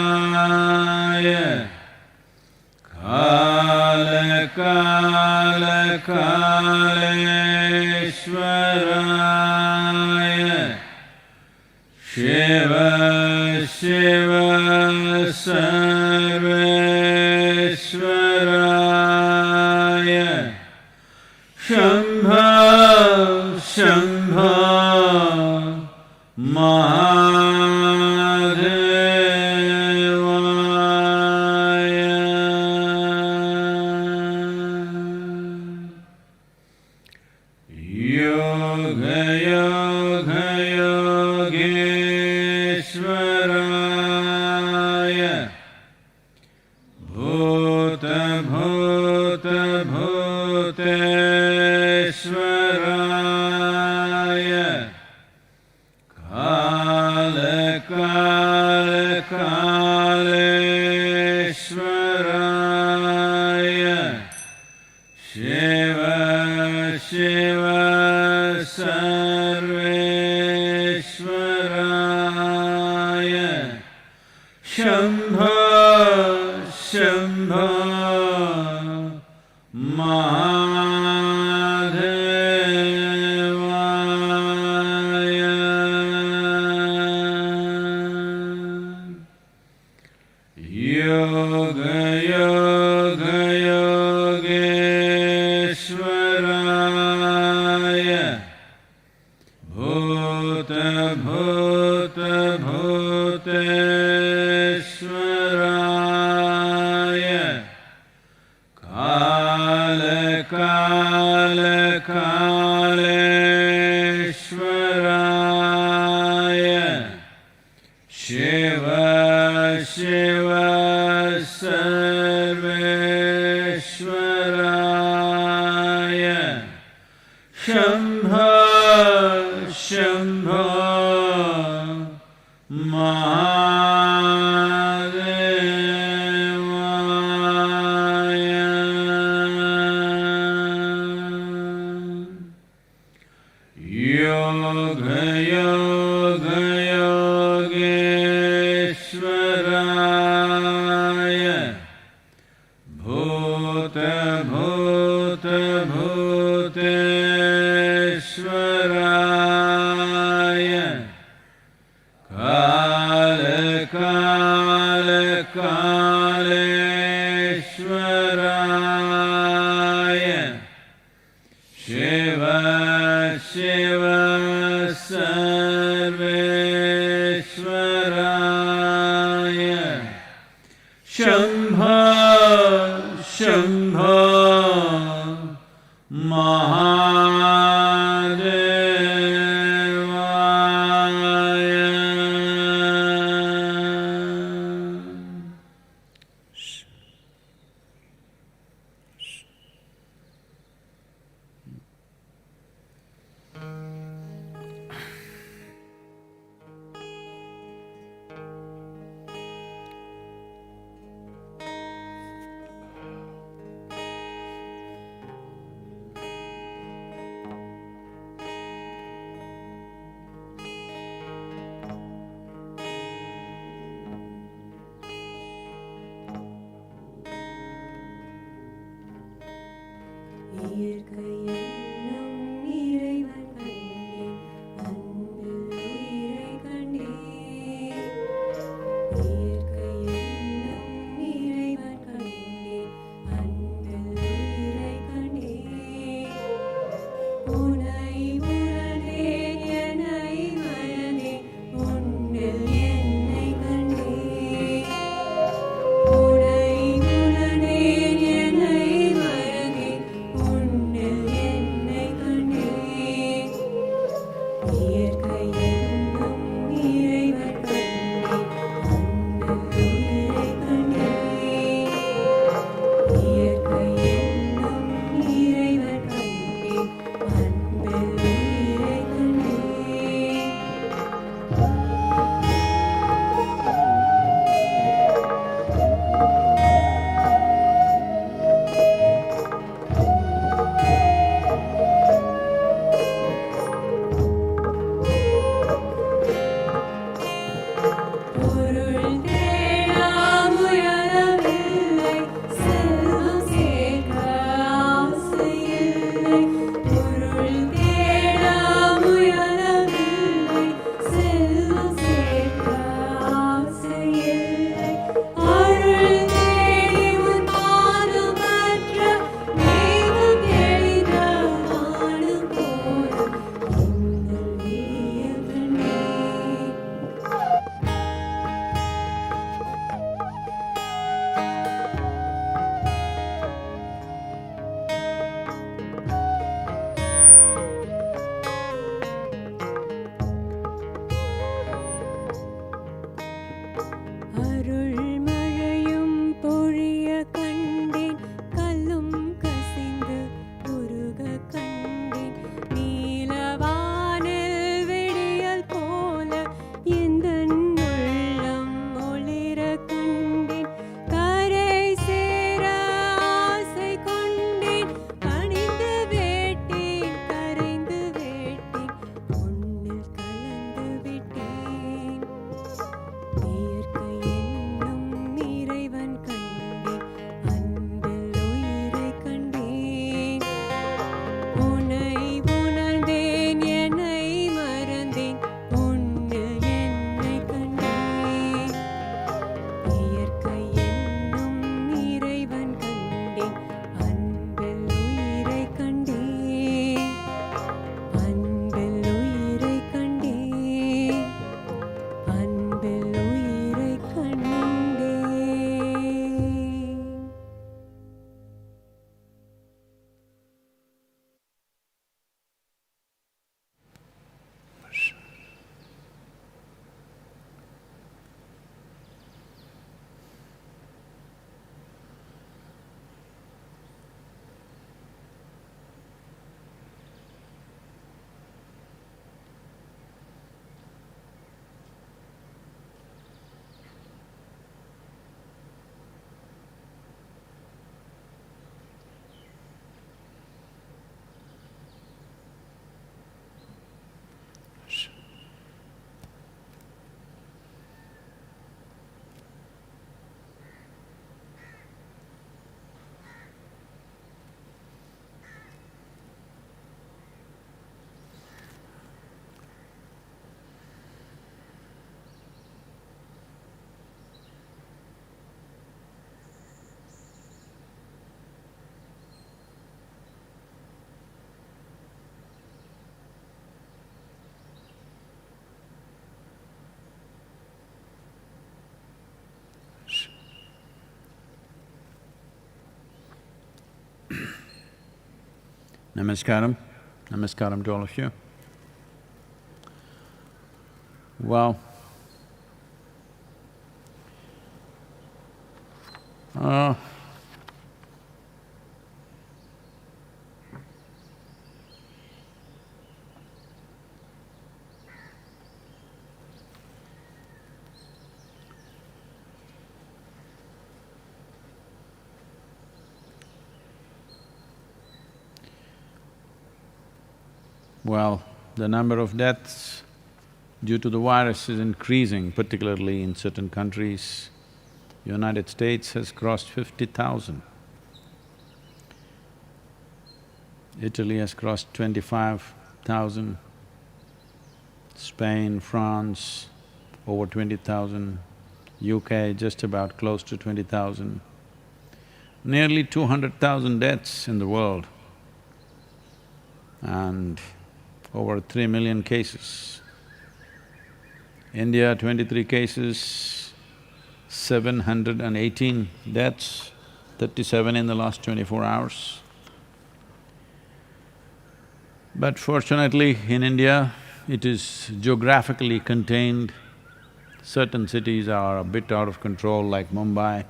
भूतभूतभूतेश्वराय कालकालकालेश्वराय शिव शिव सर्वेश्वराय शम्भो शम्भो महादेवाय योग योग योगेश्वराय भूत भूत भूतेश्वराय काल काल कालेश्वराय शिव शिव सर्वेश्वराय शम्भो शम्भो महादेवाय योग योग योगेश्वराय भूत भूत भूतेश्वराय काल काल कालेश्वराय शिव शिव सर्वेश्वराय शम्भो शम्भो महादेवाय योग योग योगेश्वराय भूत भूत भूतेश्वराय काल काल कालेश्वराय शिव शिव सर्वेश्वराय शम्भो शम्भो महादेवाय உன்னில் Namaskaram. Namaskaram to all of you. Well, uh, well, the number of deaths due to the virus is increasing, particularly in certain countries. United States has crossed 50,000. Italy has crossed 25,000. Spain, France, over 20,000. UK just about close to 20,000. Nearly 200,000 deaths in the world and over 3 million cases. India, 23 cases, 718 deaths, 37 in the last 24 hours. But fortunately, in India, it is geographically contained. Certain cities are a bit out of control, like Mumbai,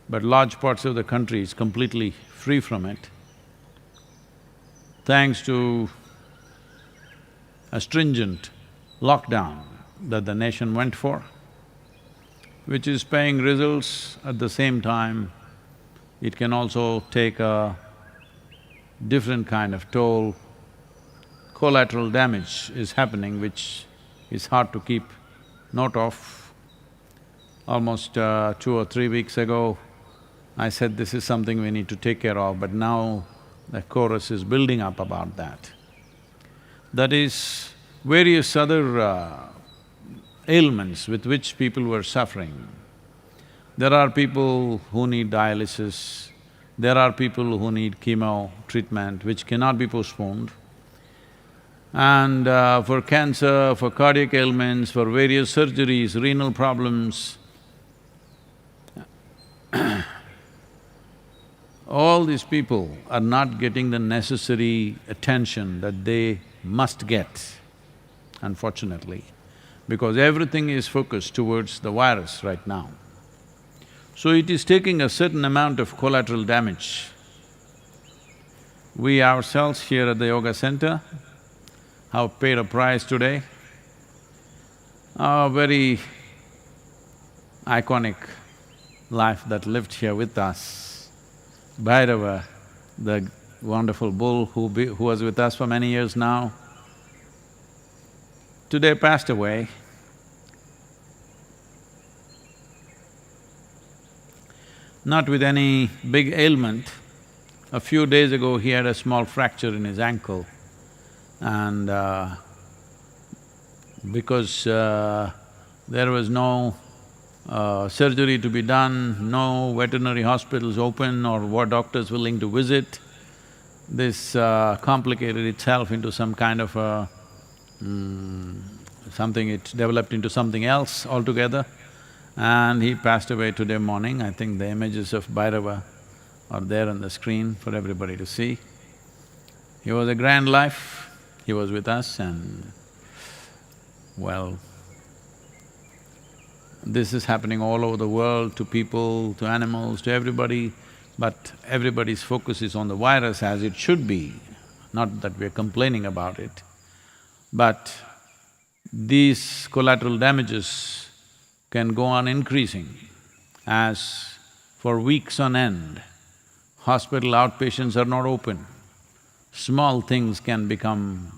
but large parts of the country is completely free from it, thanks to a stringent lockdown that the nation went for, which is paying results. At the same time, it can also take a different kind of toll. Collateral damage is happening, which is hard to keep note of. Almost 2 or 3 weeks ago, I said this is something we need to take care of, but now the chorus is building up about that. That is, various other ailments with which people were suffering. There are people who need dialysis, there are people who need chemo treatment which cannot be postponed. And for cancer, for cardiac ailments, for various surgeries, renal problems, all these people are not getting the necessary attention that they must get, unfortunately, because everything is focused towards the virus right now. So it is taking a certain amount of collateral damage. We ourselves here at the yoga center have paid a price today. A very iconic life that lived here with us. Bhairava, the wonderful bull who was with us for many years now, today passed away. Not with any big ailment. A few days ago, he had a small fracture in his ankle, and because there was no surgery to be done, no veterinary hospitals open or what doctors willing to visit, this complicated itself into some kind of a… it developed into something else altogether, and he passed away today morning. I think the images of Bhairava are there on the screen for everybody to see. He was a grand life, he was with us, and well, this is happening all over the world, to people, to animals, to everybody, but everybody's focus is on the virus, as it should be. Not that we're complaining about it, but these collateral damages can go on increasing, as for weeks on end, hospital outpatients are not open. Small things can become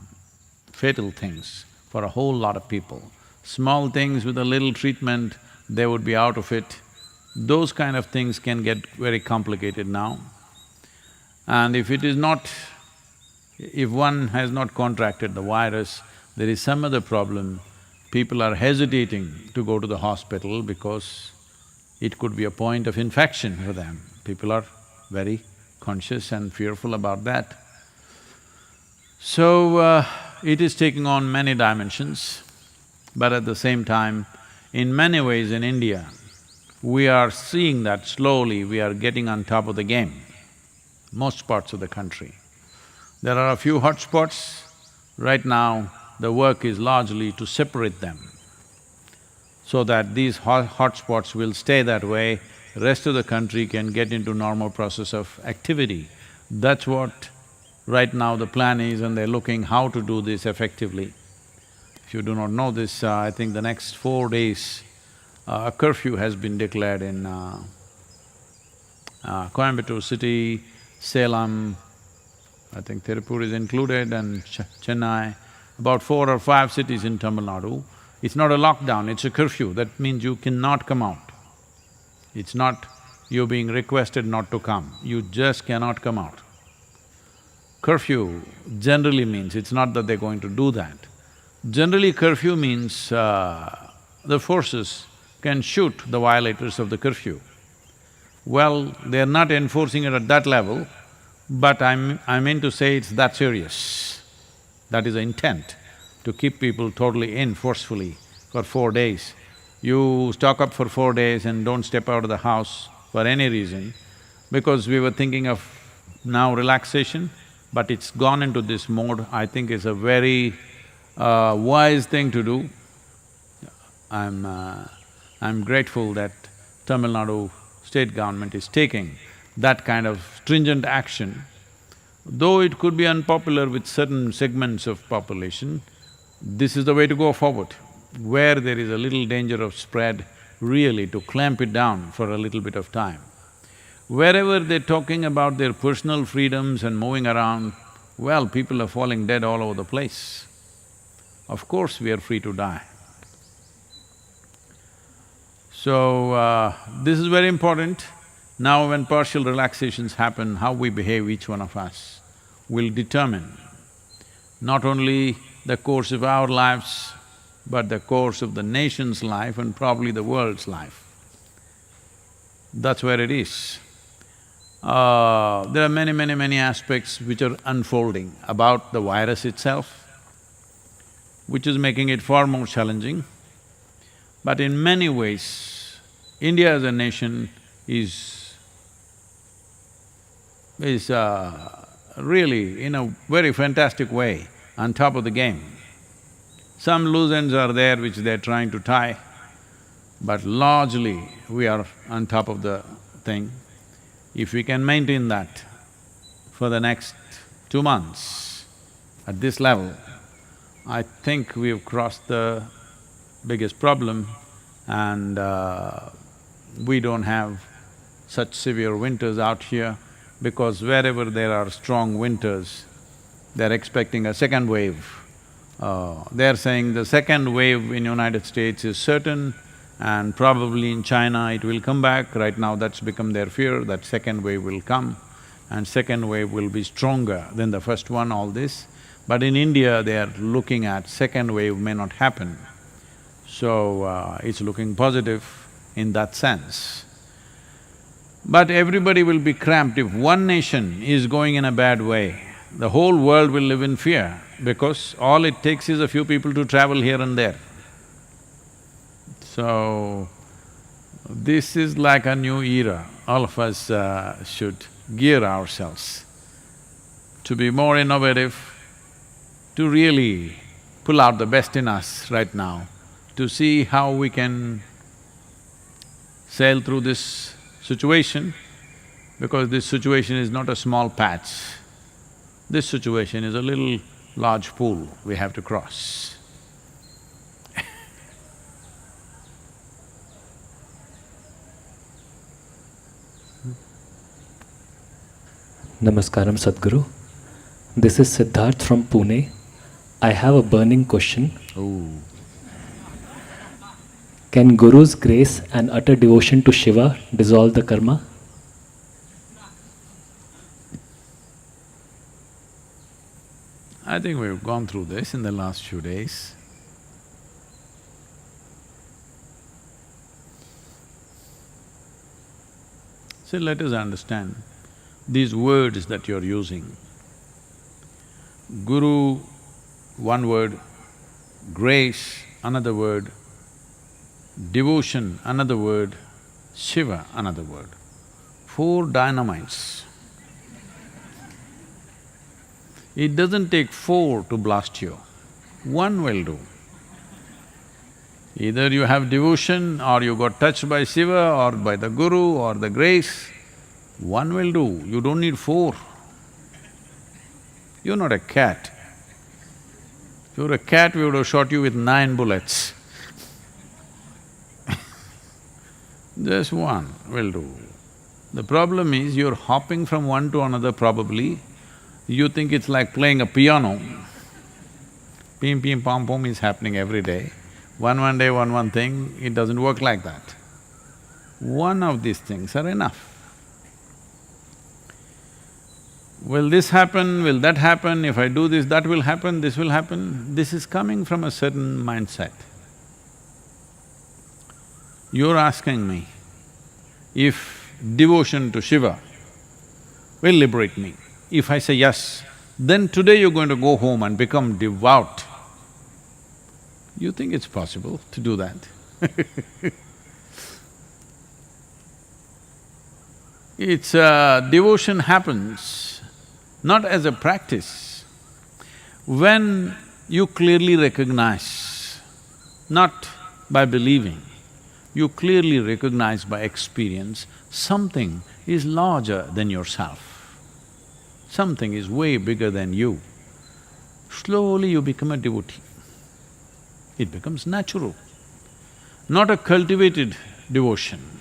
fatal things for a whole lot of people. Small things with a little treatment, they would be out of it. Those kind of things can get very complicated now. And if it is not… if one has not contracted the virus, there is some other problem, people are hesitating to go to the hospital because it could be a point of infection for them. People are very conscious and fearful about that. So, it is taking on many dimensions, but at the same time, in many ways in India, we are seeing that slowly we are getting on top of the game, most parts of the country. There are a few hotspots. Right now, the work is largely to separate them so that these hotspots will stay that way, rest of the country can get into normal process of activity. That's what right now the plan is, and they're looking how to do this effectively. If you do not know this, I think the next 4 days, a curfew has been declared in Coimbatore city, Salem, I think Tirupur is included, and Chennai, about 4 or 5 cities in Tamil Nadu. It's not a lockdown, it's a curfew. That means you cannot come out. It's not you're being requested not to come, you just cannot come out. Curfew generally means, it's not that they're going to do that. Generally, curfew means the forces can shoot the violators of the curfew. Well, they're not enforcing it at that level, but I mean to say it's that serious. That is the intent, to keep people totally in forcefully for 4 days. You stock up for 4 days and don't step out of the house for any reason, because we were thinking of now relaxation, but it's gone into this mode. I think it's a very wise thing to do. I'm grateful that Tamil Nadu state government is taking that kind of stringent action. Though it could be unpopular with certain segments of population, this is the way to go forward. Where there is a little danger of spread, really to clamp it down for a little bit of time. Wherever they're talking about their personal freedoms and moving around, well, people are falling dead all over the place. Of course we are free to die. So, this is very important. Now when partial relaxations happen, how we behave, each one of us, will determine not only the course of our lives, but the course of the nation's life and probably the world's life. That's where it is. There are many aspects which are unfolding about the virus itself, which is making it far more challenging. But in many ways, India as a nation is really, in a very fantastic way, on top of the game. Some loose ends are there which they're trying to tie, but largely we are on top of the thing. If we can maintain that for the next 2 months at this level, I think we've crossed the biggest problem, and we don't have such severe winters out here, because wherever there are strong winters, they're expecting a second wave. They're saying the second wave in United States is certain, and probably in China it will come back. Right now that's become their fear, that second wave will come, and second wave will be stronger than the first one, all this. But in India, they are looking at second wave may not happen. So, it's looking positive in that sense. But everybody will be cramped. If one nation is going in a bad way, the whole world will live in fear, because all it takes is a few people to travel here and there. So, this is like a new era. All of us should gear ourselves to be more innovative, to really pull out the best in us right now, to see how we can sail through this situation, because this situation is not a small patch. This situation is a little large pool we have to cross. Namaskaram Sadhguru. This is Siddharth from Pune. I have a burning question. Ooh. Can Guru's grace and utter devotion to Shiva dissolve the karma? I think we've gone through this in the last few days. So let us understand these words that you're using. Guru, one word; grace, another word; devotion, another word; Shiva, another word. 4 dynamites. It doesn't take four to blast you, one will do. Either you have devotion or you got touched by Shiva or by the Guru or the grace, one will do, you don't need four. You're not a cat. If you were a cat, we would have shot you with 9 bullets. Just one will do. The problem is you're hopping from one to another probably. You think it's like playing a piano. Pim, pim, pom, pom is happening every day. One day, one thing, it doesn't work like that. One of these things are enough. Will this happen, will that happen, if I do this, that will happen, this will happen, this is coming from a certain mindset. You're asking me if devotion to Shiva will liberate me. If I say yes, then today you're going to go home and become devout. You think it's possible to do that? Devotion happens not as a practice. When you clearly recognize, not by believing, you clearly recognize by experience, something is larger than yourself. Something is way bigger than you. Slowly you become a devotee. It becomes natural, not a cultivated devotion.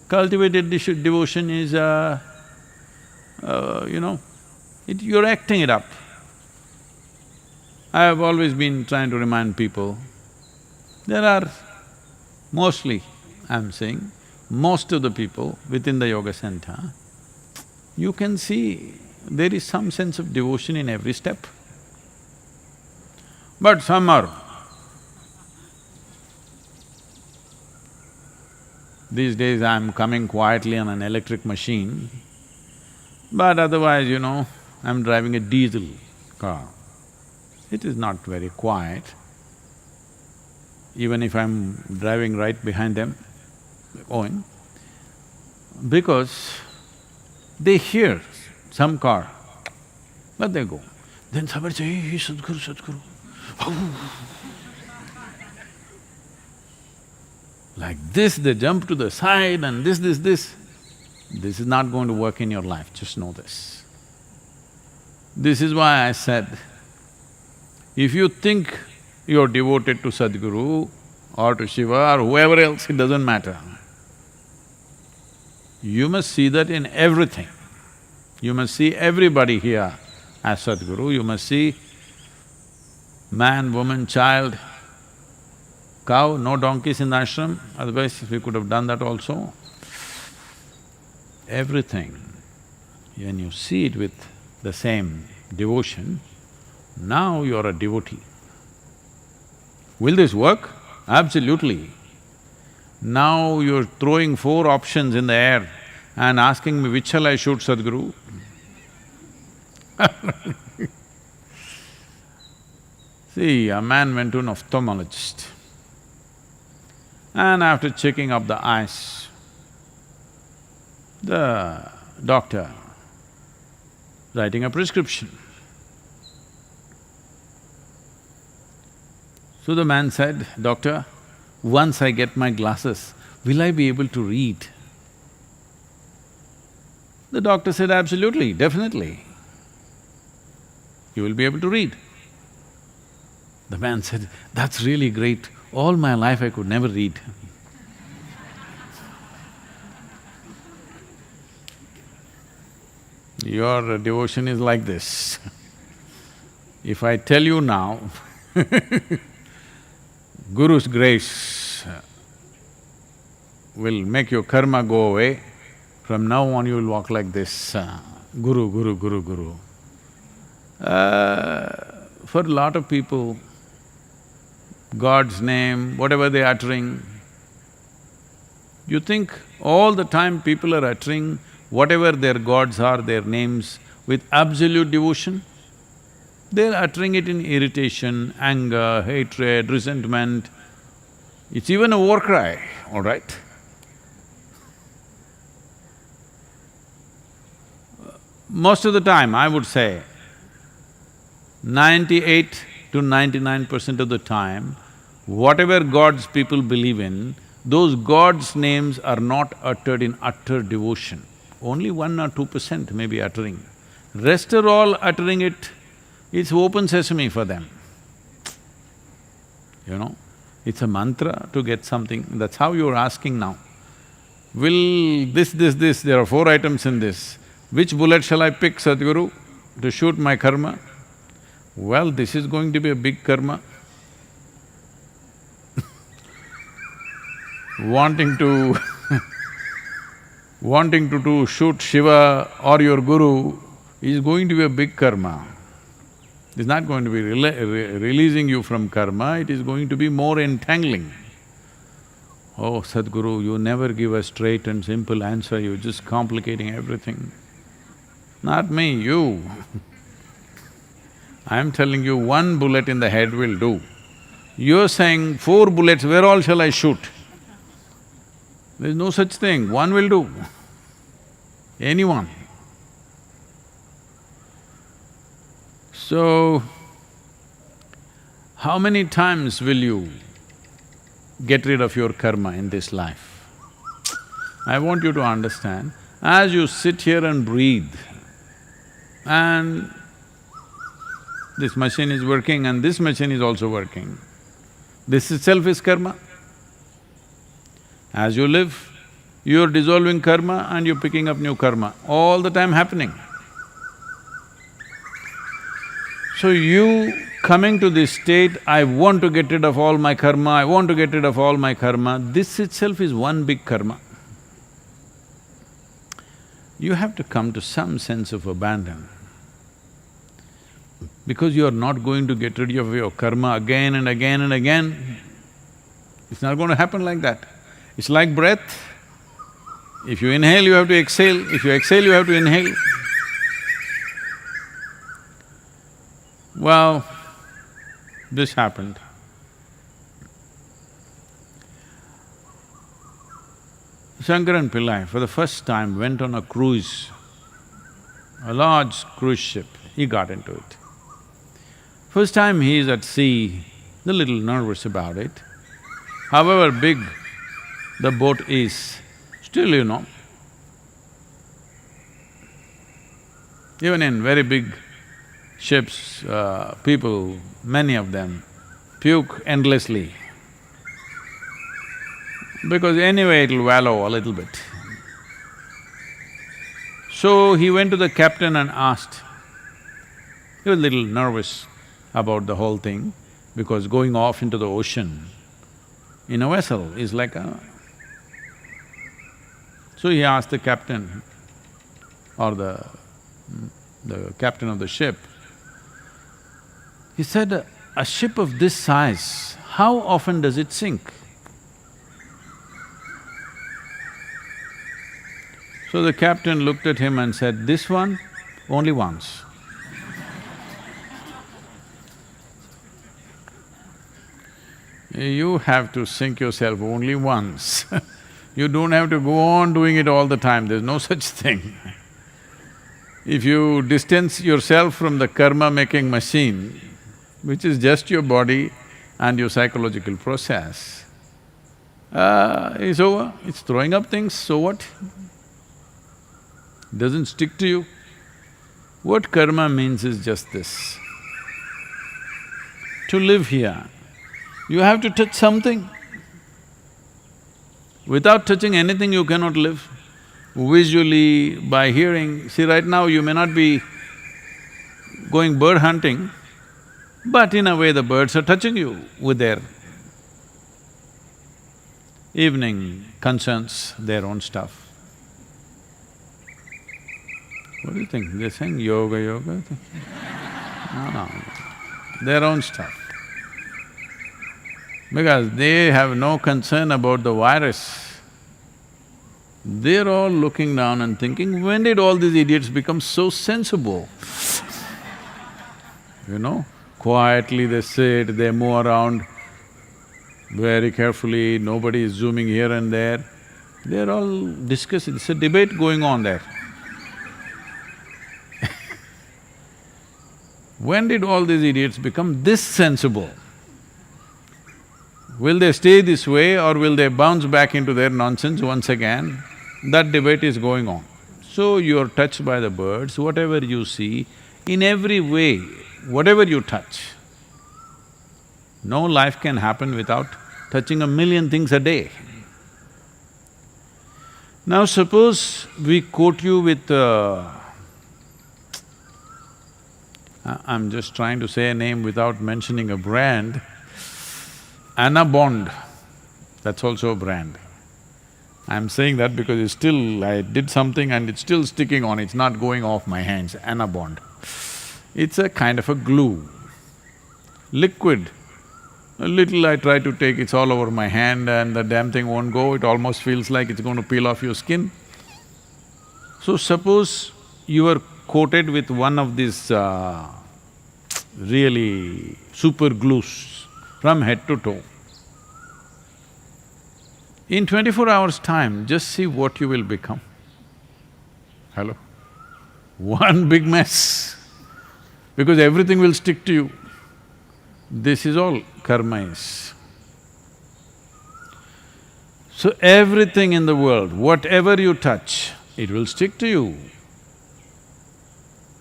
Cultivated devotion is you're acting it up. I have always been trying to remind people, there are mostly, I'm saying, most of the people within the yoga center, you can see there is some sense of devotion in every step. But some are… These days I'm coming quietly on an electric machine, but otherwise, I'm driving a diesel car. It is not very quiet. Even if I'm driving right behind them, going, because they hear some car, but they go. Then somebody say, hey, Sadhguru, Sadhguru. Like this, they jump to the side and this. This is not going to work in your life, just know this. This is why I said, if you think you're devoted to Sadhguru or to Shiva or whoever else, it doesn't matter. You must see that in everything. You must see everybody here as Sadhguru, you must see man, woman, child, cow, no donkeys in the ashram, otherwise we could have done that also. Everything, when you see it with the same devotion, now you're a devotee. Will this work? Absolutely. Now you're throwing 4 options in the air and asking me, which shall I shoot, Sadhguru? See, a man went to an ophthalmologist, and after checking up the eyes, the doctor writing a prescription. So the man said, Doctor, once I get my glasses, will I be able to read? The doctor said, absolutely, definitely. You will be able to read. The man said, that's really great, all my life I could never read. Your devotion is like this. If I tell you now, Guru's grace will make your karma go away, from now on you will walk like this, Guru, Guru, Guru, Guru. For a lot of people, God's name, whatever they're uttering, you think all the time people are uttering whatever their gods are, their names, with absolute devotion? They're uttering it in irritation, anger, hatred, resentment. It's even a war cry, all right? Most of the time, I would say, 98 to 99% of the time, whatever gods people believe in, those gods' names are not uttered in utter devotion. Only 1 or 2% may be uttering. Rest are all uttering it, it's open sesame for them. You know, it's a mantra to get something, that's how you're asking now. Will this, there are 4 items in this. Which bullet shall I pick, Sadhguru, to shoot my karma? Well, this is going to be a big karma. Wanting to shoot Shiva or your guru is going to be a big karma. It's not going to be releasing you from karma, it is going to be more entangling. Oh, Sadhguru, you never give a straight and simple answer, you're just complicating everything. Not me, you. I'm telling you, 1 bullet in the head will do. You're saying 4 bullets, where all shall I shoot? There's no such thing, 1 will do. Anyone. So, how many times will you get rid of your karma in this life? I want you to understand, as you sit here and breathe, and this machine is working and this machine is also working, this itself is karma. As you live, you're dissolving karma and you're picking up new karma, all the time happening. So you coming to this state, I want to get rid of all my karma, I want to get rid of all my karma, this itself is one big karma. You have to come to some sense of abandon. Because you are not going to get rid of your karma again and again and again, it's not going to happen like that. It's like breath. If you inhale, you have to exhale. If you exhale, you have to inhale. Well, this happened. Shankaran Pillai for the first time went on a cruise, a large cruise ship, he got into it. First time he is at sea, a little nervous about it. However big the boat is, still you know, even in very big ships, people, many of them, puke endlessly. Because anyway it'll wallow a little bit. So he went to the captain and asked. He was a little nervous about the whole thing, because going off into the ocean in a vessel is like a… So he asked the captain or the captain of the ship, he said, a ship of this size, how often does it sink? So the captain looked at him and said, this one, only once. You have to sink yourself only once. You don't have to go on doing it all the time, there's no such thing. If you distance yourself from the karma-making machine, which is just your body and your psychological process, it's over, it's throwing up things, so what? Doesn't stick to you. What karma means is just this. To live here, you have to touch something. Without touching anything, you cannot live. Visually, by hearing, see right now you may not be going bird hunting, but in a way the birds are touching you with their evening concerns, their own stuff. What do you think? They're saying yoga? No, their own stuff. Because they have no concern about the virus. They're all looking down and thinking, when did all these idiots become so sensible? You know, quietly they sit, they move around very carefully, nobody is zooming here and there. They're all discussing, it's a debate going on there. When did all these idiots become this sensible? Will they stay this way or will they bounce back into their nonsense once again? That debate is going on. So you're touched by the birds, whatever you see, in every way, whatever you touch. No life can happen without touching a million things a day. Now suppose we quote you with I'm just trying to say a name without mentioning a brand, Anna Bond, that's also a brand. I'm saying that because it's still… I did something and it's still sticking on, it's not going off my hands, Anna Bond. It's a kind of a glue, liquid. A little I try to take, it's all over my hand and the damn thing won't go, it almost feels like it's going to peel off your skin. So suppose you are coated with one of these really super glues from head to toe. In 24 hours' time, just see what you will become. Hello? One big mess, because everything will stick to you. This is all karma is. So everything in the world, whatever you touch, it will stick to you.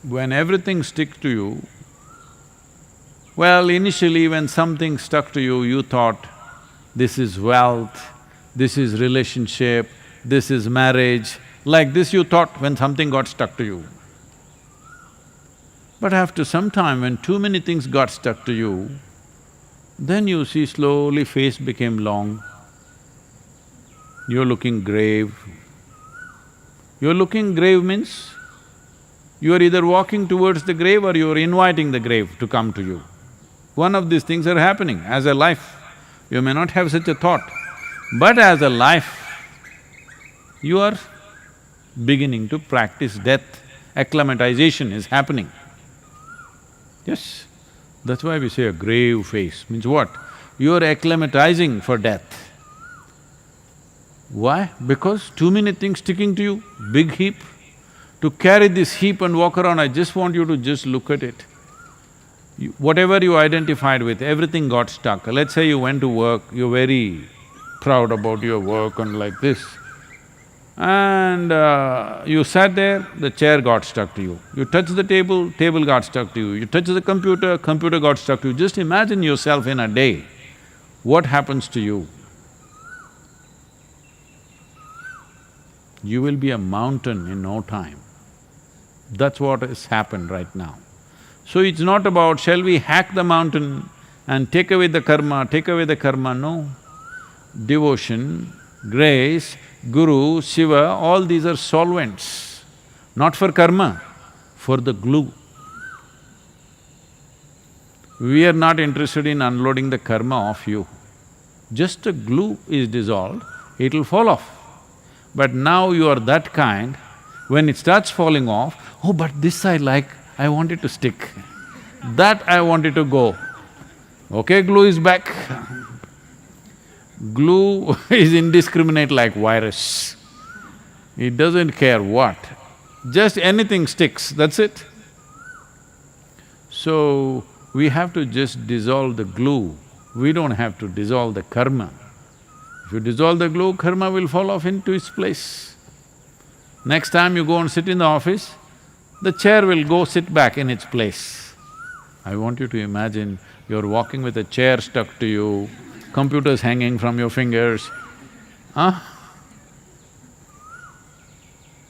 When everything sticks to you, well, initially when something stuck to you, you thought, this is wealth, this is relationship, this is marriage, like this you thought when something got stuck to you. But after some time, when too many things got stuck to you, then you see slowly face became long, you're looking grave. You're looking grave means you are either walking towards the grave or you're inviting the grave to come to you. One of these things are happening as a life. You may not have such a thought, but as a life, you are beginning to practice death. Acclimatization is happening. Yes, that's why we say a grave face. Means what? You are acclimatizing for death. Why? Because too many things sticking to you, big heap. To carry this heap and walk around, I just want you to just look at it. Whatever you identified with, everything got stuck. Let's say you went to work, you're very proud about your work and like this. And you sat there, the chair got stuck to you. You touched the table, table got stuck to you. You touched the computer, computer got stuck to you. Just imagine yourself in a day, what happens to you? You will be a mountain in no time. That's what has happened right now. So it's not about, shall we hack the mountain and take away the karma, no. Devotion, grace, Guru, Shiva, all these are solvents, not for karma, for the glue. We are not interested in unloading the karma off you. Just the glue is dissolved, it'll fall off. But now you are that kind, when it starts falling off, oh, but this I like, I want it to stick. That I want it to go. Okay, glue is back. Glue is indiscriminate like virus. It doesn't care what, just anything sticks, that's it. So, we have to just dissolve the glue, we don't have to dissolve the karma. If you dissolve the glue, karma will fall off into its place. Next time you go and sit in the office, the chair will go sit back in its place. I want you to imagine you're walking with a chair stuck to you, computers hanging from your fingers,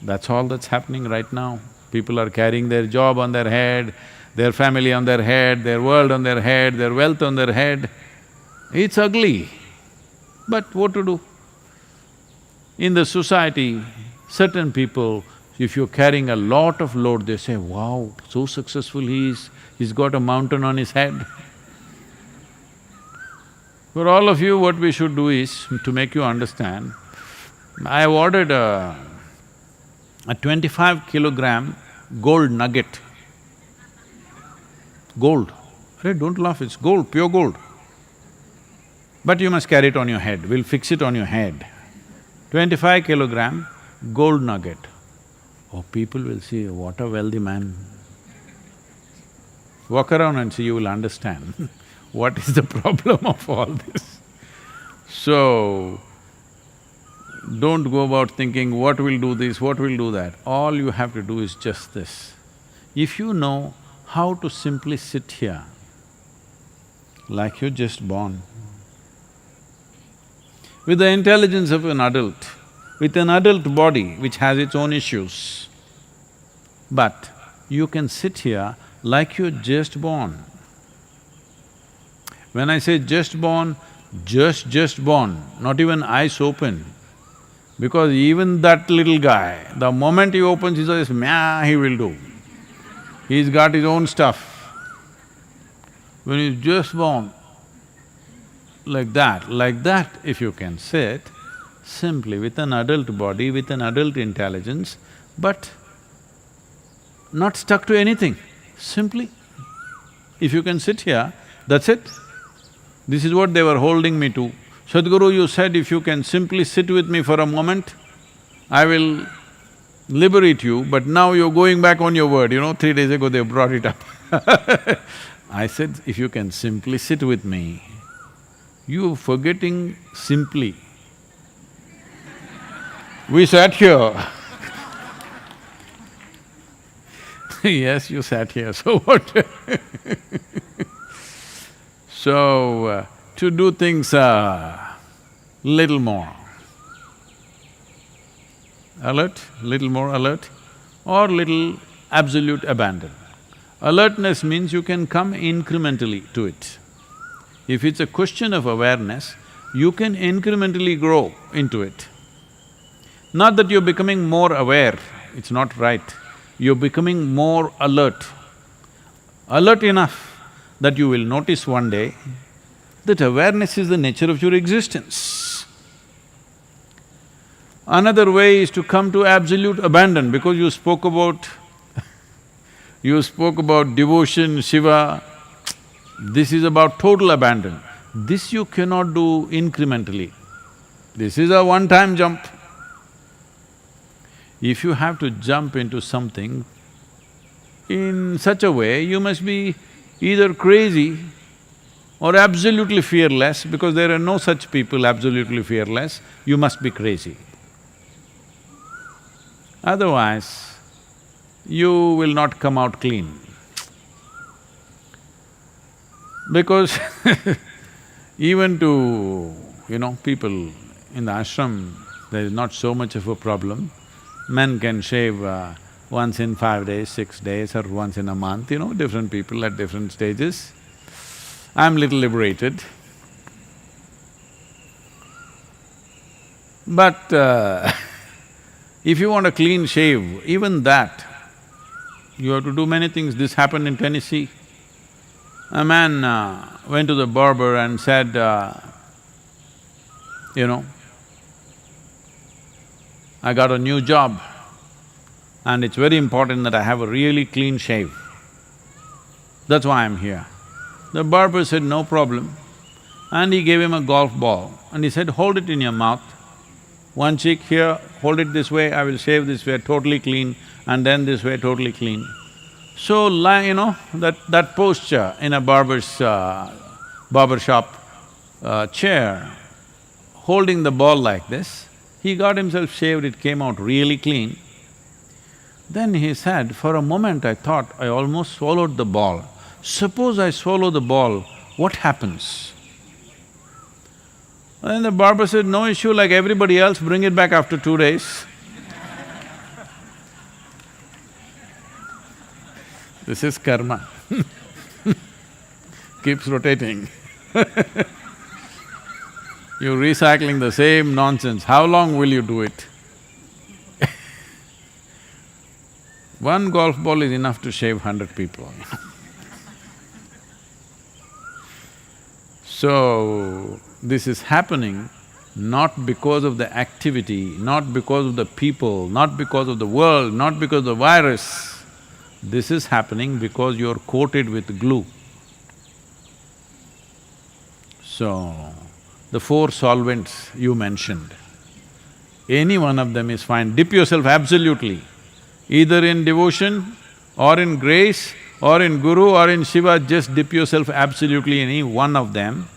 That's all that's happening right now. People are carrying their job on their head, their family on their head, their world on their head, their wealth on their head. It's ugly, but what to do? In the society, certain people, if you're carrying a lot of load, they say, wow, so successful he is, he's got a mountain on his head. For all of you, what we should do is, to make you understand, I have ordered a 25-kilogram gold nugget. Gold. Hey, don't laugh, it's gold, pure gold. But you must carry it on your head, we'll fix it on your head. 25-kilogram gold nugget. Oh, people will see, what a wealthy man. Walk around and see, you will understand what is the problem of all this. So, don't go about thinking, what will do this, what will do that. All you have to do is just this. If you know how to simply sit here, like you're just born, with the intelligence of an adult, with an adult body which has its own issues, but you can sit here like you're just born. When I say just born, just born, not even eyes open. Because even that little guy, the moment he opens his eyes, meow, he will do. He's got his own stuff. When he's just born, like that if you can sit, simply with an adult body, with an adult intelligence, but not stuck to anything, simply. If you can sit here, that's it. This is what they were holding me to. Sadhguru, you said if you can simply sit with me for a moment, I will liberate you, but now you're going back on your word, 3 days ago they brought it up. I said, if you can simply sit with me, you're forgetting simply. We sat here. Yes, you sat here, so what? So, to do things little more alert, little more alert, or little absolute abandon. Alertness means you can come incrementally to it. If it's a question of awareness, you can incrementally grow into it. Not that you're becoming more aware, it's not right. You're becoming more alert. Alert enough that you will notice one day that awareness is the nature of your existence. Another way is to come to absolute abandon, because you spoke about devotion, Shiva, this is about total abandon. This you cannot do incrementally. This is a one-time jump. If you have to jump into something in such a way, you must be either crazy or absolutely fearless, because there are no such people absolutely fearless, you must be crazy. Otherwise, you will not come out clean. Because even to, people in the ashram, there is not so much of a problem. Men can shave once in 5 days, 6 days, or once in a month, different people at different stages. I'm little liberated. But if you want a clean shave, even that, you have to do many things. This happened in Tennessee. A man went to the barber and said, I got a new job and it's very important that I have a really clean shave. That's why I'm here. The barber said, no problem, and he gave him a golf ball and he said, hold it in your mouth, one cheek here, hold it this way, I will shave this way, totally clean, and then this way, totally clean. So, that posture in a barbershop chair, holding the ball like this, he got himself shaved, it came out really clean. Then he said, for a moment I thought I almost swallowed the ball. Suppose I swallow the ball, what happens? And then the barber said, no issue, like everybody else, bring it back after 2 days. This is karma. Keeps rotating. You're recycling the same nonsense, how long will you do it? One golf ball is enough to shave 100 people. So, this is happening not because of the activity, not because of the people, not because of the world, not because of the virus. This is happening because you're coated with glue. So, the 4 solvents you mentioned, any one of them is fine. Dip yourself absolutely, either in devotion or in grace or in Guru or in Shiva, just dip yourself absolutely any one of them,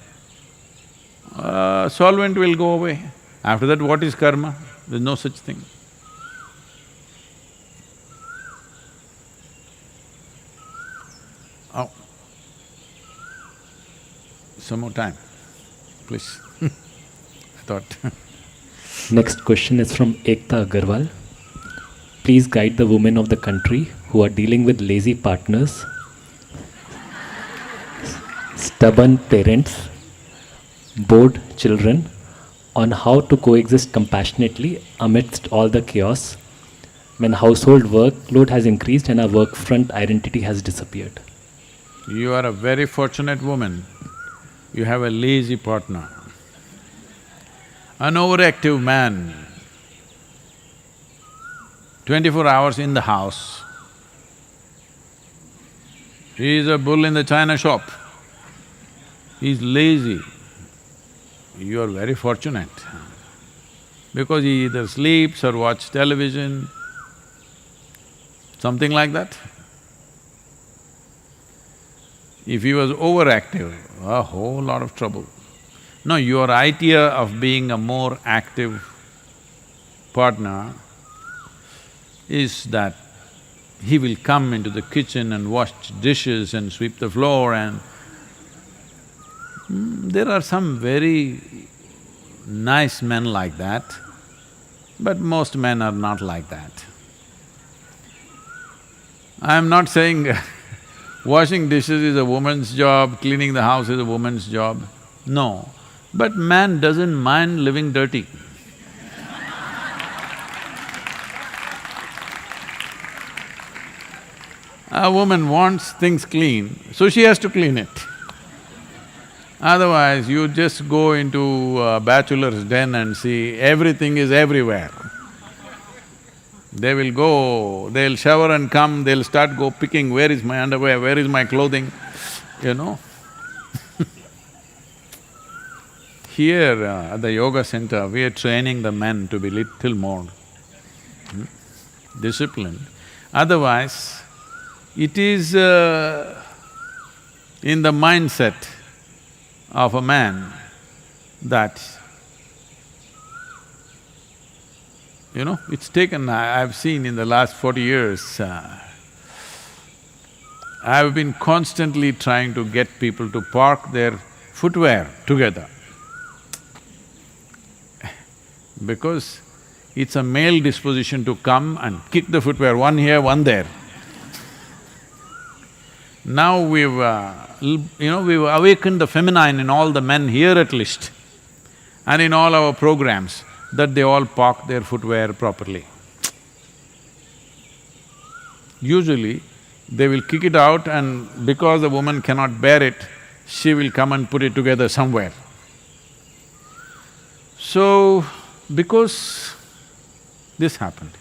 solvent will go away. After that, what is karma? There's no such thing. Oh. Some more time, please. I thought Next question is from Ekta Agarwal. Please guide the women of the country who are dealing with lazy partners, stubborn parents, bored children, on how to coexist compassionately amidst all the chaos when household workload has increased and our work front identity has disappeared. you are a very fortunate woman. You have a lazy partner. An overactive man, 24 hours in the house, he is a bull in the china shop. He's lazy. You are very fortunate because he either sleeps or watches television, something like that. If he was overactive, a whole lot of trouble. No, your idea of being a more active partner is that he will come into the kitchen and wash dishes and sweep the floor and… there are some very nice men like that, but most men are not like that. I'm not saying washing dishes is a woman's job, cleaning the house is a woman's job. No, but man doesn't mind living dirty. A woman wants things clean, so she has to clean it. Otherwise, you just go into a bachelor's den and see everything is everywhere. They will go, they'll shower and come, they'll start picking, where is my underwear, where is my clothing, you know. Here at the yoga center, we are training the men to be little more disciplined. Otherwise, it is in the mindset of a man that, it's taken… I've seen in the last 40 years, I've been constantly trying to get people to park their footwear together. Because it's a male disposition to come and kick the footwear, one here, one there. Now we've we've awakened the feminine in all the men here at least, and in all our programs, that they all park their footwear properly. Usually, they will kick it out and because the woman cannot bear it, she will come and put it together somewhere. So, because this happened,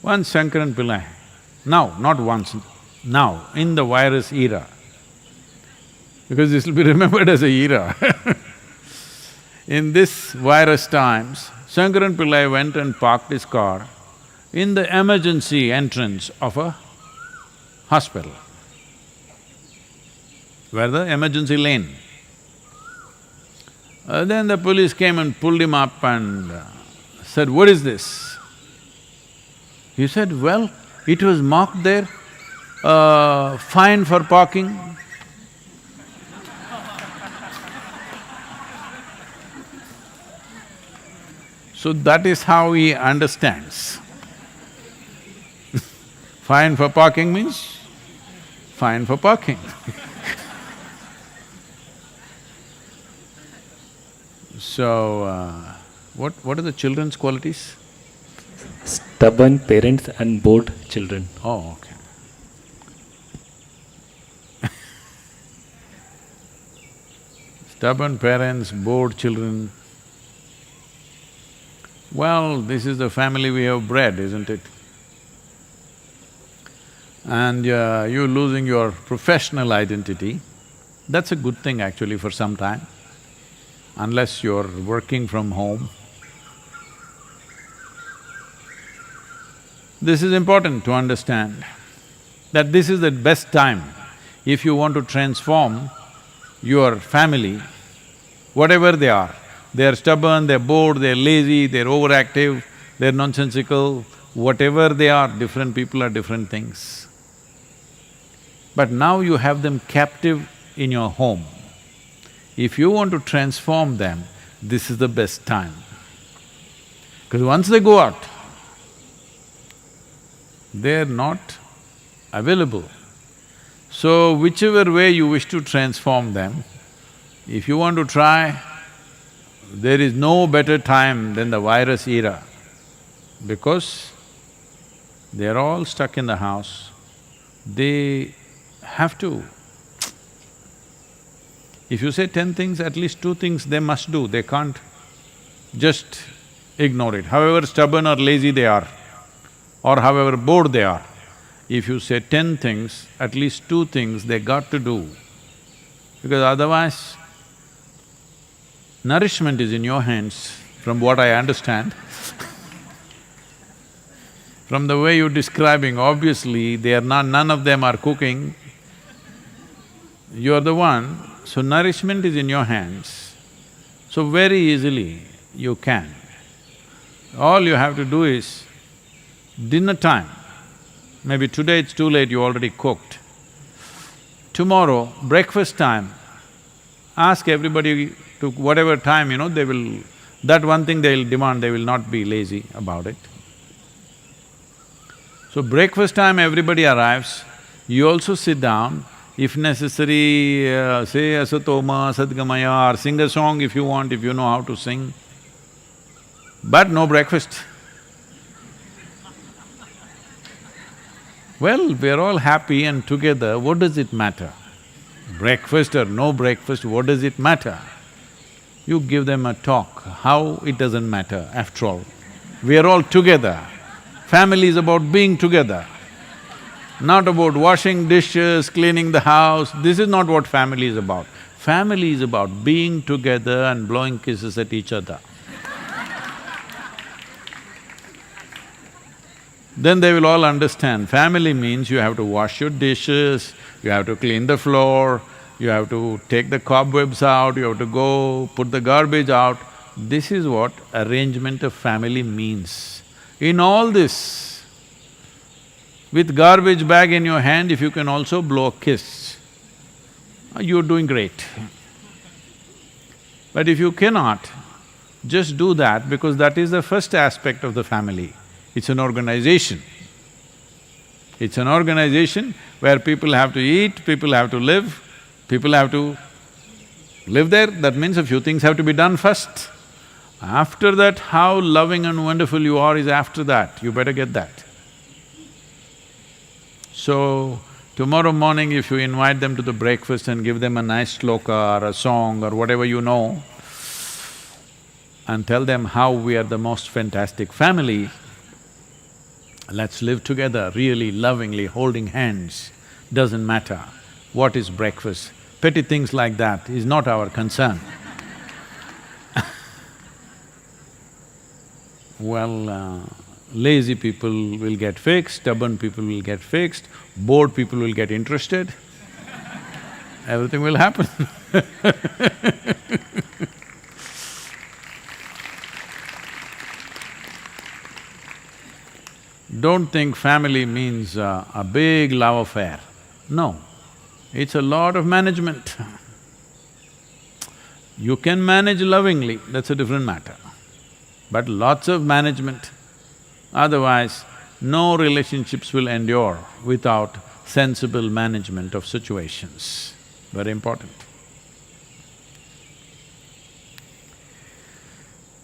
once Shankaran Pillai, not once, now, in the virus era, because this will be remembered as a era in this virus times, Shankaran Pillai went and parked his car in the emergency entrance of a hospital, where the emergency lane. Then the police came and pulled him up and said, "What is this?" He said, "Well, it was marked there, fine for parking." So that is how he understands. Fine for parking means fine for parking. So, what are the children's qualities? Stubborn parents and bored children. Oh, okay. Stubborn parents, bored children. Well, this is the family we have bred, isn't it? And you losing your professional identity, that's a good thing actually for some time, unless you're working from home. This is important to understand. that this is the best time if you want to transform your family, whatever they are stubborn, they're bored, they're lazy, they're overactive, they're nonsensical, whatever they are, different people are different things. But now you have them captive in your home. If you want to transform them, this is the best time. Because once they go out, they're not available. So whichever way you wish to transform them, if you want to try, there is no better time than the virus era, because they're all stuck in the house. They have to… If you say 10 things, at least 2 things they must do, they can't just ignore it. However stubborn or lazy they are, or however bored they are, if you say 10 things, at least 2 things they got to do, because otherwise, nourishment is in your hands, from what I understand. From the way you're describing, obviously they are not… none of them are cooking, you're the one, so nourishment is in your hands. So very easily you can. All you have to do is, dinner time, maybe today it's too late, you already cooked. Tomorrow, breakfast time, ask everybody to whatever time, they will… that one thing they'll demand, they will not be lazy about it. So breakfast time everybody arrives, you also sit down, if necessary, say asatoma, sadgamaya, or sing a song if you want, if you know how to sing, but no breakfast. Well, we're all happy and together, what does it matter? Breakfast or no breakfast, what does it matter? You give them a talk, how it doesn't matter, after all. We are all together. Family is about being together, not about washing dishes, cleaning the house. This is not what family is about. Family is about being together and blowing kisses at each other. Then they will all understand, family means you have to wash your dishes, you have to clean the floor, you have to take the cobwebs out, you have to go put the garbage out. This is what arrangement of family means. In all this, with garbage bag in your hand, if you can also blow a kiss, you're doing great. But if you cannot, just do that, because that is the first aspect of the family. It's an organization. It's an organization where people have to eat, people have to live, people have to live there, that means a few things have to be done first. After that, how loving and wonderful you are is after that, you better get that. So, tomorrow morning if you invite them to the breakfast and give them a nice shloka or a song or whatever you know, and tell them how we are the most fantastic family, let's live together really lovingly, holding hands, doesn't matter what is breakfast. Petty things like that is not our concern. Well, lazy people will get fixed, stubborn people will get fixed, bored people will get interested, everything will happen. Don't think family means a big love affair. No, it's a lot of management. You can manage lovingly, that's a different matter. But lots of management, otherwise no relationships will endure without sensible management of situations. Very important.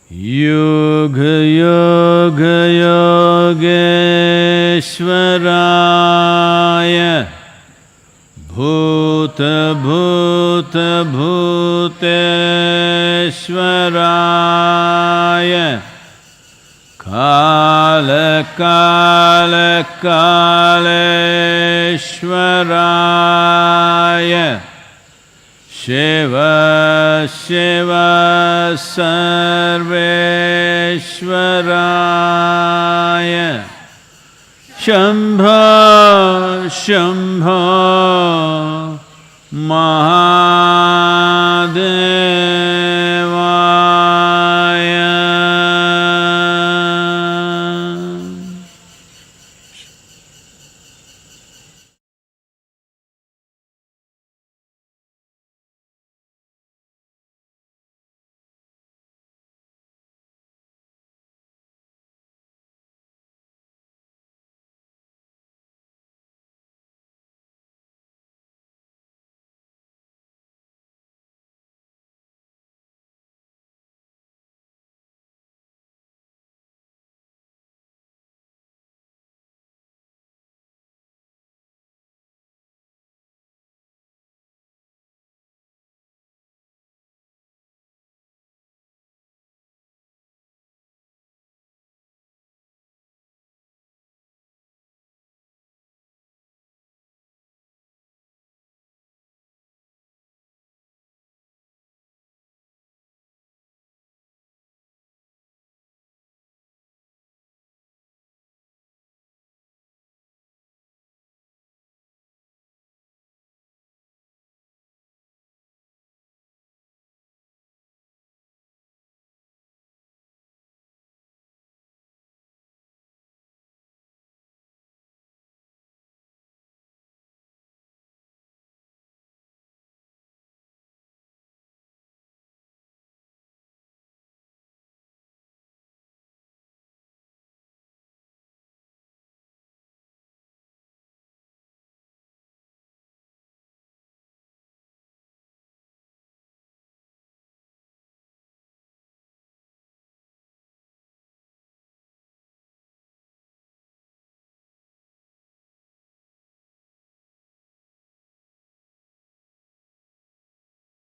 Yoga yoga yogeshwaraya bhuta bhuta bhuteshwaraya kala kala kaleshwaraya Shiva Shiva Sarveshwaraya Shambho, Shambho, Maha